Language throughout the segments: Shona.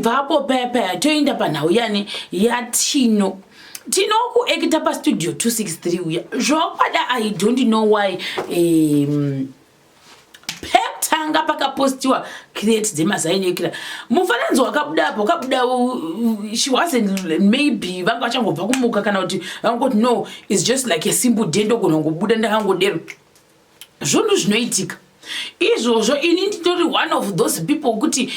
tichibvapo paya toenda panhau yani yatino kuekita pastudio 263 uya zvokwada. I don't know why pekutanga pakapostiwa create dzemazainekira mufananidzo wakabudapo kabuda she wasn't maybe vanga vachangobva kumuka kana kuti vangoti no it's just like a simple day ndogona kungobuda ndakangodero zvunhu zvinoitika izvozvo. Ini nditori one of those people kuti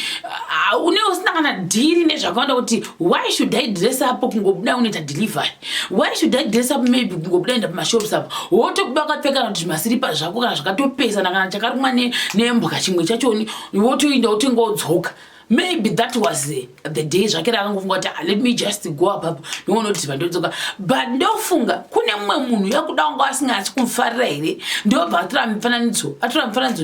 une usina kana dhiri nezvakawanda kuti why should I dress up kungobuda unoita delivery, why should I dress up maybe kungobuda enda pamashops apo wotokuba wakapfeka kuti masiripa zvako kana zvakatopesana kana chakarumwa nembwa kachimwe chachoni wotoinda wotenga wodzoka. Maybe that was the day zvakera akangofunga kuti let me just go up noona kuti vandodzoka, but ndofunga kune mumwe munhu yakuda wanga asingasi kumfarira here ndobva atora mufananidzo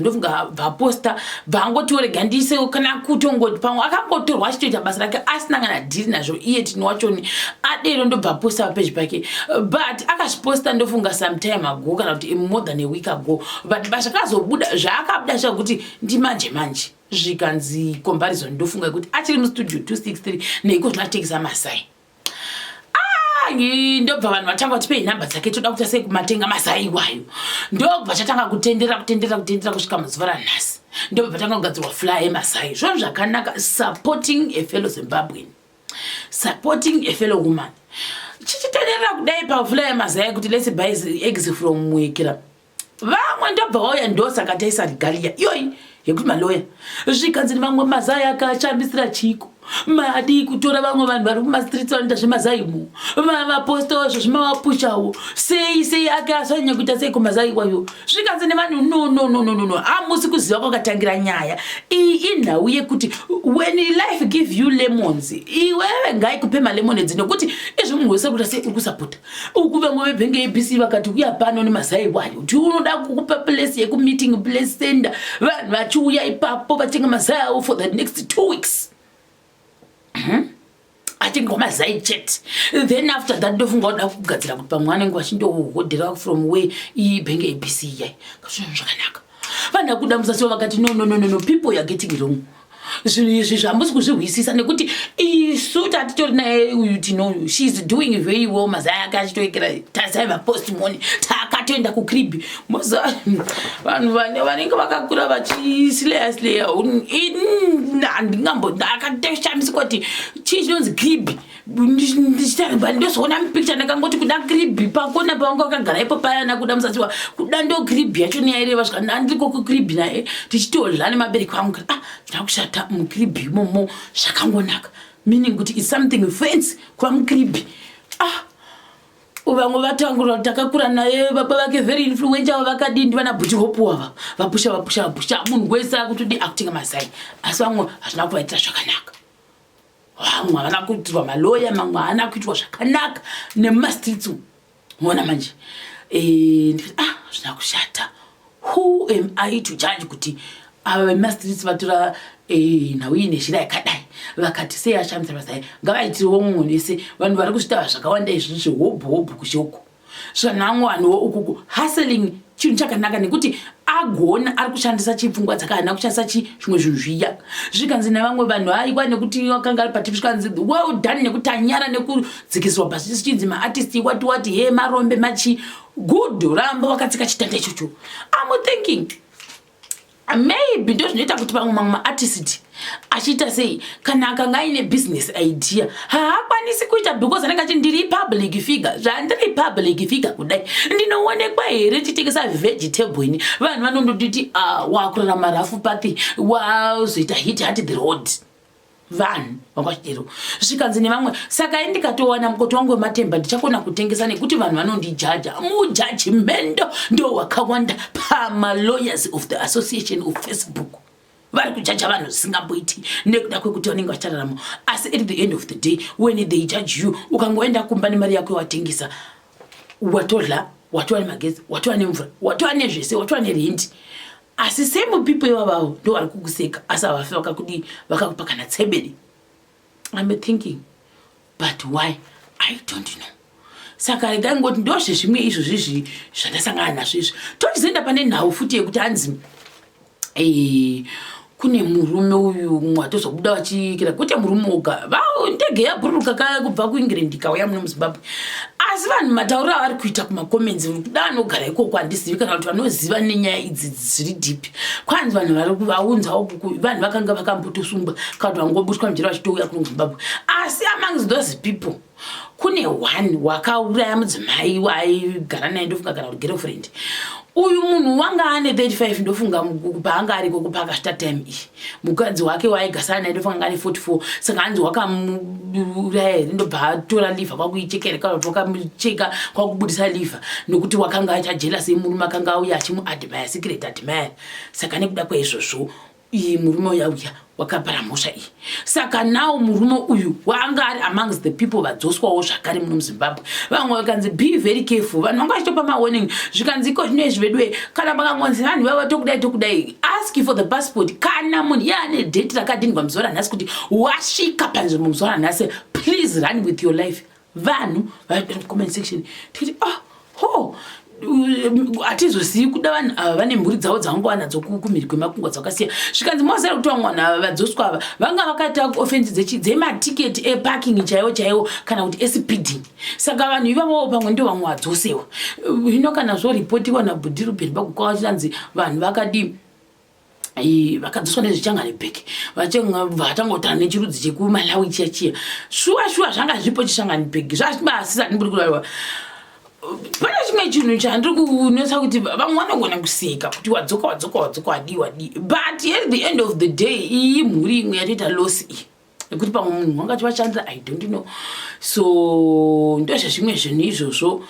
ndofunga bvaposta bvangoti orega ndiise kana kutongoti pamwe akangotorwa achitoita basa rake asina kana dhiri nazvo iye Tino wachoni adero ndobva posta papeji pake, but akazviposta ndofunga sometime ago kana kuti more than a week ago, but zvakazobuda zvaakabuda zvakuti ndimanje zvikanzi comparison ndofunga kuti achiri mustudio 263 neiko zvinatekisa masai. Ndobva vanhu vatanga kuti pei nhamba dzake toda kuti sei kumatenga masai iwayo, ndobva chatanga kutendera kusvika muzuva ranhasi, ndobva vatanga kugadzirwa flyer emasai. Zvinhu zvakanaka, supporting a fellow Zimbabwean, supporting a fellow woman. Chichitenderera kudai paflyer emasai kuti let's buy eggs from Mwekera. Vamwe ndobva vauya ndosaka taisa regalia iyoyi yekuti maloya zvikanzi vamwe mazai akashambisira chiko madi kutora vamwe vanhu vari kumastreets vanoita zvemazaimu vapostawo zvimavapushawo sei akasanya kuita sei kumazai iwayo zvikanzi nevanhu no hamusi kuziva kwakatangira nyaya iyi inhau yekuti when life give you lemons iwewe ngaikupe malemoneds nekuti izvi munhu wese kuita sei uri kusapota uku vamwe vebhenge yebc vakati uya pano nemazai iwayo kuti unoda kukupa place yekumeeting place center vanhu vachiuya ipapo vatenga mazai avo for the next 2 weeks. I think mazai chat. Then after that ndofunga kuti akugadzira kuti pamwe anenge vachindohodhera from where ibhenge ABC yai kazvinhu zvakanaka vanhu kuda musasiwa vakati no people are getting wrong. Zvinhu izvi zvamusi kuzvihwisisa nekuti isu tatitori naye uyu Tino she's doing very well. Mazai ake achitoekera tasai mapostimoni takatoenda kucrib vanhu vanenge vakakura vachisleya akatoshamisa kuti chii chinonzi crib ndozoona mupicture ndakangoti kuda crib pakona pavanga vakagara ipo payana kuda musasiwa kuda ndo crib yacho neyaireva svika ndandiriko kucrib naye tichitodla nemabereki vangu zvinakushata mucrib imomo zvakangonaka meaning kuti it's something fancy kuva mucrib. Vamwe vatangura takakura naye baba vake very influential vakadini vana Butch Hope wava vapusha munhu wese akutodi akutenga mazai asi vamwe hazvina kuvaitira zvakanaka. Vamwe havana kuitirwa maloya, mamwe haana kuitwa zvakanaka nemastreets mona manje zvina kushata. Who am I to judge kuti ava vemastreets vatora nhau iyi nezhira yakadai vakati sei ashamisa mazai ngavaitirewo mumwe nese vanhu vari kuzvitava zvakawanda izvi zvehobhu kushoko zvanamwe vanhuwo ukuku hustling chinhu chakanaka nekuti agona ari kushandisa chipfungwa dzakahana kushandisa zvimwe zvinhu zviya zvikanzi nevamwe vanhu aikwa nekuti vakanga ari patipi zvikanzi well done nekuti anyara nekudzikiswa pasi chichinzi maartist wati he marombe machi good ramba wakatsika chitanda ichocho. I'm thinking maybe ndozvinoita kuti pamwe mamwe maartist achiita sei kana akanga aine business idea haakwanisi kuita because anenge achiti ndiri public figure. Zvandiri public figure kudai ndinoonekwa here tichitengesa vegetable ini vanhu vanondoti wakurarama rafu pathi wazoita hit at the road vanhu vakachidero zvikanzi nevamwe saka ndikatowana mukoti wangu wematemba ndichakona kutengesa nekuti vanhu vanondijaja mujajimendo ndo wakawanda pamalawyers of the association of Facebook vari kujaja vanhu zvisingamboiti nekuda kwekuti vanenge vachirarama asi at the end of the day when they judge you ukangoenda kumba nemari yako watengesa watodla watova nemagezi watova nemvura watova nezvese watova nerendi asi same people ivavavo ndo vari kukuseka asi havafi vakakudi vakakupa kana tsebeni. I'm thinking but why I don't know. Saka regai ngoti ndozvezvimwe izvozvi zvandasangana nazvo izvi tochizoenda pane nhau futi yekuti hanzi kune murume uyu mwatozobuda vachikira kuti murume oga ndege yabhururuka kaya kubva kuengland ikauya muno muzimbabwe. Asi vanhu matauriro avari kuita kumakoments kuda anogara ikoko handizivi kana kuti vanoziva nenyaya idzi dziri dhipi. Kwanzi vanhu vari kuvaunzawo vanhu vakanga vakambotosungwa kana kuti vangobuswa mujera vachitouya kuno muzimbabwe. Asi among those people kune one wakauraya mudzimai waigara naye ndofunga kana kuti girlfriend. Uyu munhu wanga ane 35 ndofunga paanga ariko kupakasvita time iyi. Mukadzi wake waigasana naye ndofunga ane 44. Saka hanzi wakamuuraya here ndobva atora liver kwakuichekera kana kuti wakamucheka kwakubudisa liver nokuti wakanga achajealous murume akanga auya achimuadmire secret admire. Saka nekuda kwaizvozvo iyi murume uyauya wakapara mhosva iyi. Saka nawo murume uyu wanga ari amongst the people vadzoswawo zvakare muno muzimbabwe. Vamwe vakanzi be very careful. Vanhu vanga vachitopa mawarning zvikanzi iko zvino zvedwe kana makangonzi vanhu vava tokudai ask for the passport. Kana munhu yaane date rakadinigwa muzuva ranhasi kuti wasvika panzvimbo muzuva ranhasi, please run with your life. Vanhu vari comment section tikati hatizozivi kuda vanhu ava vane mhuri dzavo dzavanga nadzo kumhiri kwemakungwa dzakasiyana. Zvikanzi mozara kuti vamwe vanhu ava vadzoswa ava vanga vakaita offense dzematiketi eparking chaiwo kana kuti espeeding. Saka vanhu ivavo pamwe ndio vamwe vadzosewa. Hino kana zvoripotiwa naBhudirubheni pakukwa vachinzi vanhu vakadi vakadzoswa nezviChanganibheg vatangotana nechirudzi chekumalawi chiya shuwa zvanga zvipo chiChanganibheg zvachibasisa ndiburi kuraiwa. Pane chimwe chinhu chandiri kunetsa kuti vamwe vanogona kuseka kuti wadzoka wadi, but at the end of the day iyi mhuri imwe yatoita loss iyi nekuti pamwe munhu wanga chivashandira I don't know. So ndozvezvimwe zvinhu izvozvo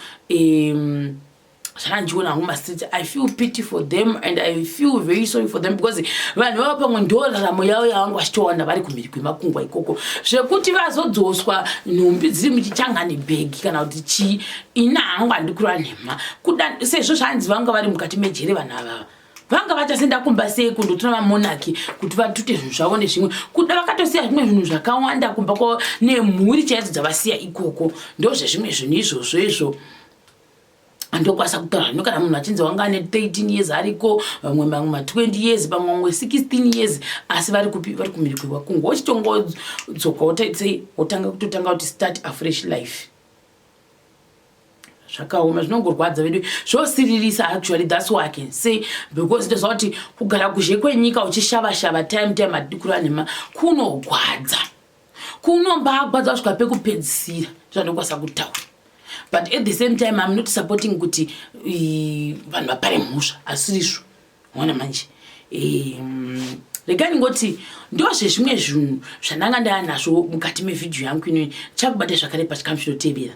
zvanandiona hangu mastreet. I feel pity for them and I feel very sorry for them because vanhu vava pamwe ndo raramo yavo yavanga vachitowana vari kumhiri kwemakungwa ikoko zvekuti vazodzoswa nhumbi dziri muchiChanganibheg kana kuti chii. Ina hangu handikura nhema kuda sezvo zvanzi vanga vari mukati mejere vanhu avava vanga vachasenda kumba sei kundotora mamonaki kuti vatute zvinhu zvavo nezvimwe kuda vakatosiya zvimwe zvinhu zvakawanda kumba nemhuri chaidzo dzavasiya ikoko. Ndozvezvimwe zvinhu izvozvo izvo andokwanisa kutaura. Hino kana munhu achinzi wanga ane 13 years ariko vamwe ma 20 years vamwe 16 years asi vari kumhiri kwemakungwa wachitongodzoka wotanga kuti start a fresh life. Zvakaoma zvinongorwadza vedu zvosiririsa actually. That's what I can say because ndozva kuti kugara kuzhe kwenyika uchishava time adikura nhema kunogwadza kunombagwadza kusvika pekupedzisira zvandokwanisa kutaura. But at the same time I'm not supporting kuti vanhu vapare mhosva asirizvo mona manje. Regai ngoti ndozvezvimwe zvinhu zvandanga ndanazvo mukati mevhidhiyo yangu ino chakubata zvakare pachikamu chinotevera.